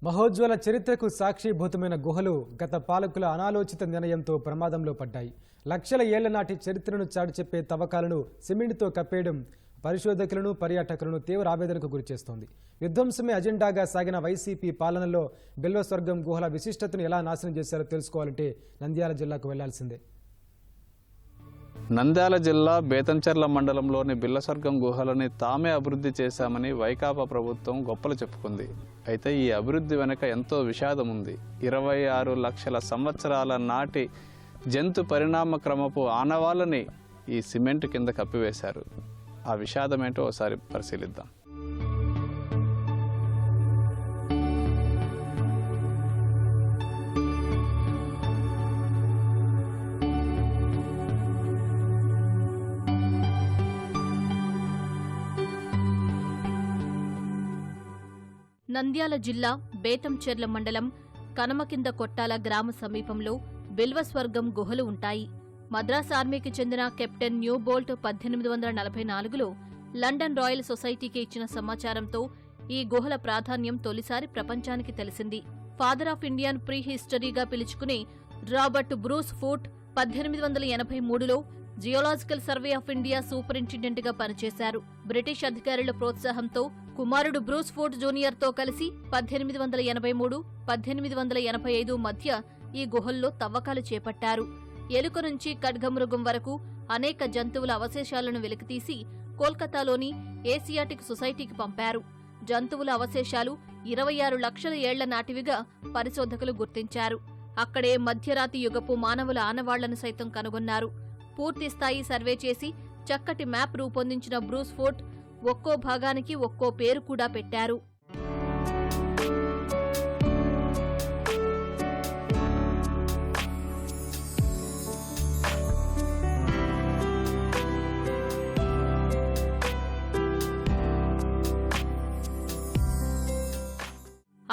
మహోజ్వల చరిత్రకు సాక్షిభూతమైన గుహలు గత పాలకుల అనాలోచిత నిర్ణయంతో ప్రమాదంలో పడ్డాయి. లక్షల ఏళ్ల నాటి చరిత్రను చాటి చెప్పే తవ్వకాలను సిమెంట్తో కప్పేయడం పరిశోధకులను పర్యాటకులను తీవ్ర ఆవేదనకు గురిచేస్తోంది. విధ్వంసమే అజెండాగా సాగిన వైసీపీ పాలనలో బిల్వస్వర్గం గుహల విశిష్టతను ఎలా నాశనం చేశారో తెలుసుకోవాలంటే నంద్యాల జిల్లాకు వెళ్లాల్సిందే. నంద్యాల జిల్లా బేతంచెర్ల మండలంలోని బిల్లస్వర్గం గుహలని తామే అభివృద్ధి చేశామని వైకాపా ప్రభుత్వం గొప్పలు చెప్పుకుంది. అయితే ఈ అభివృద్ధి వెనుక ఎంతో విషాదం ఉంది. 26 లక్షల సంవత్సరాల నాటి జంతు పరిణామ క్రమపు ఆనవాళ్ళని ఈ సిమెంట్ కింద కప్పివేశారు. ఆ విషాదం ఏంటో ఒకసారి పరిశీలిద్దాం. నంద్యాల జిల్లా బేతంచెర్ల మండలం కనమకింద కొట్టాల గ్రామ సమీపంలో బిల్వస్వర్గం గుహలు ఉంటాయి. మద్రాస్ ఆర్మీకి చెందిన కెప్టెన్ న్యూబోల్ట్ 1844లో లండన్ రాయల్ సొసైటీకి ఇచ్చిన సమాచారంతో ఈ గుహల ప్రాధాన్యం తొలిసారి ప్రపంచానికి తెలిసింది. ఫాదర్ ఆఫ్ ఇండియన్ ప్రీ హిస్టరీగా పిలుచుకునే రాబర్ట్ బ్రూస్ ఫూట్ 1883లో జియోలాజికల్ సర్వే ఆఫ్ ఇండియా సూపరింటెండెంట్గా పనిచేశారు. బ్రిటిష్ అధికారుల ప్రోత్సాహంతో కుమారుడు బ్రూస్ ఫూట్ జూనియర్తో కలిసి 1883-1885 మధ్య ఈ గుహల్లో తవ్వకాలు చేపట్టారు. ఎలుక నుంచి ఖడ్గమృగం వరకు అనేక జంతువుల అవశేషాలను వెలికితీసి కోల్కతాలోని ఏసియాటిక్ సొసైటీకి పంపారు. జంతువుల అవశేషాలు 26 లక్షల ఏళ్ల నాటివిగా పరిశోధకులు గుర్తించారు. అక్కడే మధ్యరాతి యుగపు మానవుల ఆనవాళ్లను సైతం కనుగొన్నారు. పూర్తిస్థాయి సర్వే చేసి చక్కటి మ్యాప్ రూపొందించిన బ్రూస్ ఫోర్ట్ ఒక్కో భాగానికి ఒక్కో పేరు కూడా పెట్టారు.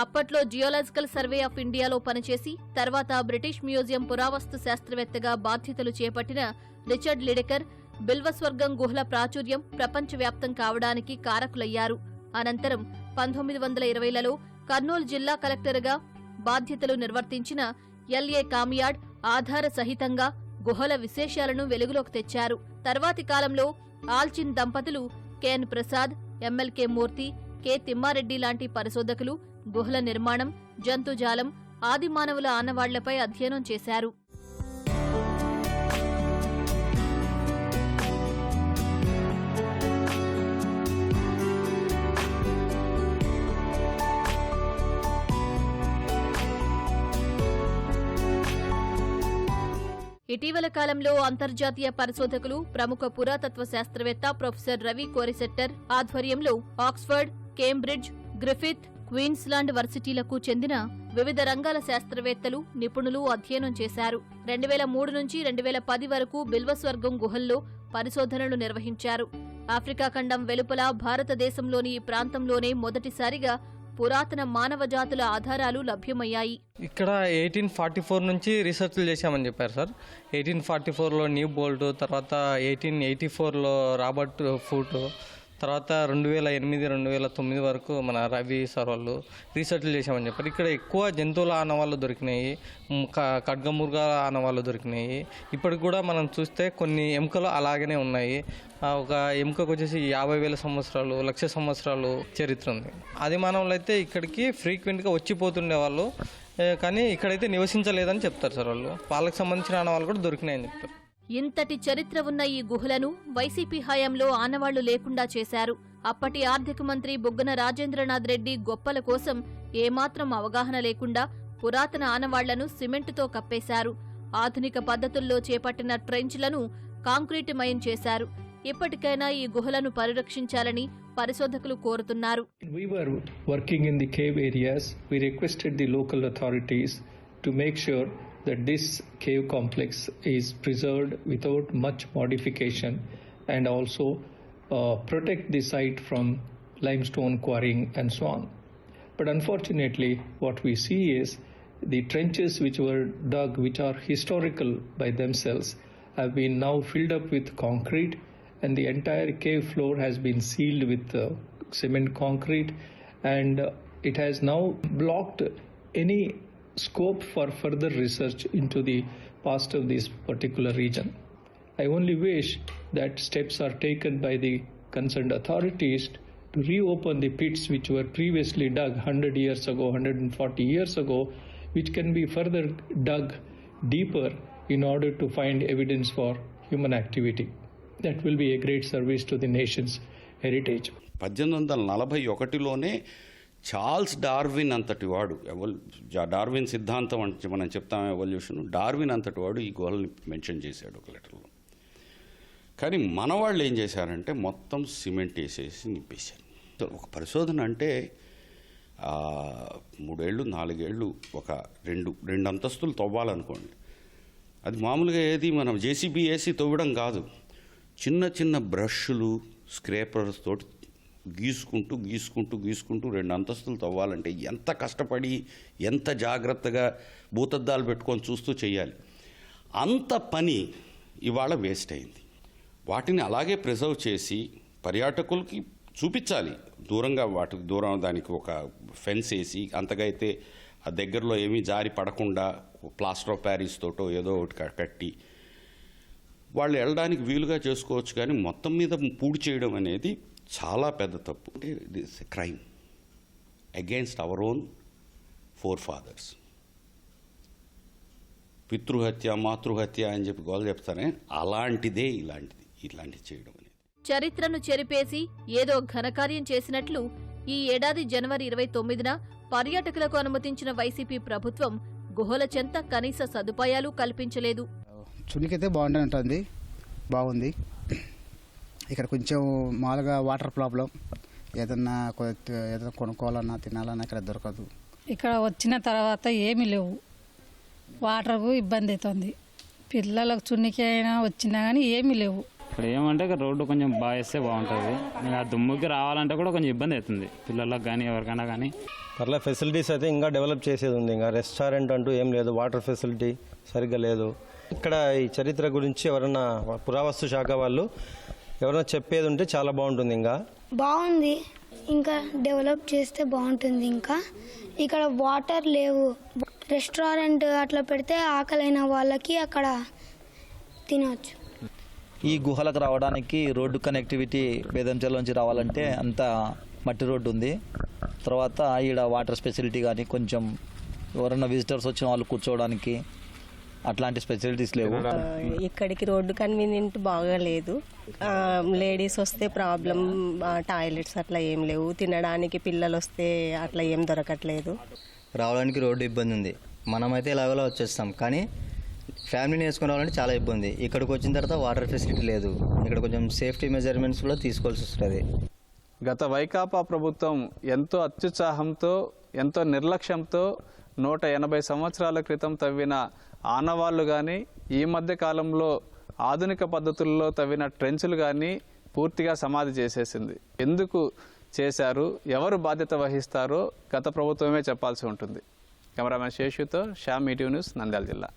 అప్పట్లో జియోలాజికల్ సర్వే ఆఫ్ ఇండియాలో పనిచేసి తర్వాత బ్రిటిష్ మ్యూజియం పురావస్తు శాస్త్రవేత్తగా బాధ్యతలు చేపట్టిన రిచర్డ్ లిడెకర్ బిల్వస్వర్గం గుహల ప్రాచుర్యం ప్రపంచవ్యాప్తం కావడానికి కారకులయ్యారు. అనంతరం 1920లలో కర్నూలు జిల్లా కలెక్టర్గా బాధ్యతలు నిర్వర్తించిన ఎల్ఏ కామియాడ్ ఆధార సహితంగా గుహల విశేషాలను వెలుగులోకి తెచ్చారు. తర్వాతి కాలంలో ఆల్చిన్ దంపతులు కెఎన్ ప్రసాద్, ఎంఎల్కే మూర్తి, కె తిమ్మారెడ్డి లాంటి పరిశోధకులు గుహల నిర్మాణం, జంతుజాలం, ఆదిమానవుల ఆనవాళ్లపై అధ్యయనం చేశారు. ఇటీవల కాలంలో అంతర్జాతీయ పరిశోధకులు ప్రముఖ పురాతత్వ శాస్త్రవేత్త ప్రొఫెసర్ రవి కోరిసెట్టర్ ఆధ్వర్యంలో ఆక్స్ఫర్డ్, కేంబ్రిడ్జ్, గ్రిఫిత్, క్వీన్స్లాండ్ వర్సిటీలకు చెందిన వివిధ రంగాల శాస్త్రవేత్తలు, నిపుణులు అధ్యయనం చేశారు. 2003 నుంచి 2010 వరకు బిల్వస్వర్గం గుహల్లో పరిశోధనలు నిర్వహించారు. ఆఫ్రికా ఖండం వెలుపల భారతదేశంలోని ఈ ప్రాంతంలోనే మొదటిసారిగా పురాతన మానవ జాతుల ఆధారాలు లభ్యమయ్యాయి. ఇక్కడ 1844 నుంచి రీసెర్చ్లు చేశామని చెప్పారు సార్. 1844లో న్యూ బోల్ట్, తర్వాత 1884లో రాబర్ట్ ఫూట్, తర్వాత 2008-2009 వరకు మన రవి సార్ వాళ్ళు రీసెర్చ్లు చేశామని చెప్పారు. ఇక్కడ ఎక్కువ జంతువుల ఆనవాళ్ళు దొరికినాయి, ఖడ్గమృగాల ఆనవాళ్ళు దొరికినాయి. ఇప్పటికి కూడా మనం చూస్తే కొన్ని ఎముకలు అలాగనే ఉన్నాయి. ఒక ఎముకకు వచ్చేసి 50,000 సంవత్సరాలు, 1,00,000 సంవత్సరాలు చరిత్ర ఉంది. ఆది మానవులు అయితే ఇక్కడికి ఫ్రీక్వెంట్గా వచ్చిపోతుండే వాళ్ళు, కానీ ఇక్కడైతే నివసించలేదని చెప్తారు సార్ వాళ్ళు. వాళ్ళకి సంబంధించిన ఆనవాళ్ళు కూడా దొరికినాయని చెప్తారు. ఇంతటి చరిత్ర ఉన్న ఈ గుహలను వైసీపీ హయాంలో ఆనవాళ్లు లేకుండా చేశారు. అప్పటి ఆర్థిక మంత్రి బుగ్గన రాజేంద్రనాథ్ రెడ్డి గొప్పల కోసం ఏమాత్రం అవగాహన లేకుండా పురాతన ఆనవాళ్లను సిమెంటుతో కప్పేశారు. ఆధునిక పద్ధతుల్లో చేపట్టిన ట్రెంచ్లను కాంక్రీటుమయం చేశారు. ఇప్పటికైనా ఈ గుహలను పరిరక్షించాలని పరిశోధకులు కోరుతున్నారు. We were working in the cave areas. We requested the local authorities to make sure that this cave complex is preserved without much modification and also protect the site from limestone quarrying and so on. But unfortunately, what we see is the trenches which were dug, which are historical by themselves, have been now filled up with concrete, and the entire cave floor has been sealed with cement concrete, and it has now blocked any scope for further research into the past of this particular region. I only wish that steps are taken by the concerned authorities to reopen the pits which were previously dug 100 years ago, 140 years ago, which can be further dug deeper in order to find evidence for human activity. That will be a great service to the nation's heritage. 1841లోనే Charles Darwin అంతటి వాడు Darwin సిద్ధాంతం అంటే మనం చెప్తాం evolution, Darwin అంతటి వాడు ఈ గుహల్ని మెన్షన్ చేశాడు ఒక లెటర్లో. కానీ మన వాళ్ళు ఏం చేశారంటే మొత్తం సిమెంట్ వేసేసి నింపేశారు. ఒక పరిశోధన అంటే 3 ఏళ్ళు 4 ఏళ్ళు ఒక రెండు అంతస్తులు తవ్వాలనుకోండి. అది మామూలుగా ఏది మనం జేసీబీ వేసి తవ్వడం కాదు, చిన్న చిన్న బ్రష్లు స్క్రేపర్స్ తోటి గీసుకుంటూ 2 అంతస్తులు తవ్వాలంటే ఎంత కష్టపడి ఎంత జాగ్రత్తగా భూతద్దాలు పెట్టుకొని చూస్తూ చేయాలి. అంత పని ఇవాళ వేస్ట్ అయింది. వాటిని అలాగే ప్రిజర్వ్ చేసి పర్యాటకులకి చూపించాలి. దూరం దానికి ఒక ఫెన్స్ వేసి అంతగా అయితే ఆ దగ్గరలో ఏమీ జారి పడకుండా ప్లాస్టర్ ఆఫ్ ప్యారిస్ తోటో ఏదో ఒకటి కట్టి వాళ్ళు వెళ్ళడానికి వీలుగా చేసుకోవచ్చు. కానీ మొత్తం మీద పూడి చేయడం అనేది చాలా పెద్ద తప్పు. అంటే it's a crime against our own forefathers. పితృహత్య మాతృహత్య అని చెప్పి గోలు చెప్తానే, అలాంటిదే ఇలాంటిది చేయడం అనేది. చరిత్రను చెరిపేసి ఏదో ఘనకార్యం చేసినట్లు ఈ ఏడాది జనవరి 29న పర్యాటకులకు అనుమతించిన వైసీపీ ప్రభుత్వం గుహల చెంత కనీస సదుపాయాలు కల్పించలేదు. చునికైతే బాగుంది. ఇక్కడ కొంచెం మామూలుగా వాటర్ ప్రాబ్లం, ఏదన్నా కొనుక్కోవాలన్నా తినాలన్నా ఇక్కడ దొరకదు. ఇక్కడ వచ్చిన తర్వాత ఏమీ లేవు, వాటర్కు ఇబ్బంది అవుతుంది. పిల్లలకు చున్నికి అయినా వచ్చినా కానీ ఏమీ లేవు. ఇక్కడ ఏమంటే రోడ్డు కొంచెం బాగా వేస్తే బాగుంటుంది. ఆ దుమ్ముకి రావాలంటే కూడా కొంచెం ఇబ్బంది అవుతుంది పిల్లలకు కానీ ఎవరికైనా కానీ. అట్లా ఫెసిలిటీస్ అయితే ఇంకా డెవలప్ చేసేది ఉంది. ఇంకా రెస్టారెంట్ అంటూ ఏం లేదు, వాటర్ ఫెసిలిటీ సరిగ్గా లేదు. ఇక్కడ ఈ చరిత్ర గురించి ఎవరన్నా పురావస్తు శాఖ వాళ్ళు ఎవరైనా చెప్పేది ఉంటే చాలా బాగుంటుంది. బాగుంది, ఇంకా డెవలప్ చేస్తే బాగుంటుంది. ఇంకా ఇక్కడ వాటర్ లేవు, రెస్టారెంట్ అట్లా పెడితే ఆకలైన వాళ్ళకి అక్కడ తినవచ్చు. ఈ గుహలకు రావడానికి రోడ్డు కనెక్టివిటీ బేదంచెల్లోంచి రావాలంటే అంత మట్టి రోడ్డు ఉంది. తర్వాత ఈడ వాటర్ ఫెసిలిటీ కానీ కొంచెం ఎవరైనా విజిటర్స్ వచ్చిన వాళ్ళు కూర్చోవడానికి అట్లాంటి ఫెసిలిటీస్ లేవు. ఇక్కడికి రోడ్డు కన్వీనియంట్ బాగా లేదు. లేడీస్ వస్తే ప్రాబ్లం, టాయిలెట్స్ అట్లా ఏం లేవు. తినడానికి పిల్లలు వస్తే అట్లా ఏం దొరకట్లేదు. రావడానికి రోడ్డు ఇబ్బంది ఉంది. మనమైతే ఎలాగోలా వచ్చేస్తాం, కానీ ఫ్యామిలీని వేసుకుని రావాలంటే చాలా ఇబ్బంది. ఇక్కడికి వచ్చిన తర్వాత వాటర్ ఫెసిలిటీ లేదు. ఇక్కడ కొంచెం సేఫ్టీ మెజర్మెంట్స్ కూడా తీసుకోవాల్సి వస్తుంది. గత వైకాపా ప్రభుత్వం ఎంతో అత్యుత్సాహంతో ఎంతో నిర్లక్ష్యంతో 180 సంవత్సరాల క్రితం తవ్విన ఆనవాళ్లు కానీ ఈ మధ్య కాలంలో ఆధునిక పద్ధతుల్లో తవ్విన ట్రెంచులు కానీ పూర్తిగా సమాధి చేసేసింది. ఎందుకు చేశారు, ఎవరు బాధ్యత వహిస్తారో గత ప్రభుత్వమే చెప్పాల్సి ఉంటుంది. కెమెరామెన్ శేషుతో శ్యామ్, ఈటీవీ న్యూస్, నంద్యాల జిల్లా.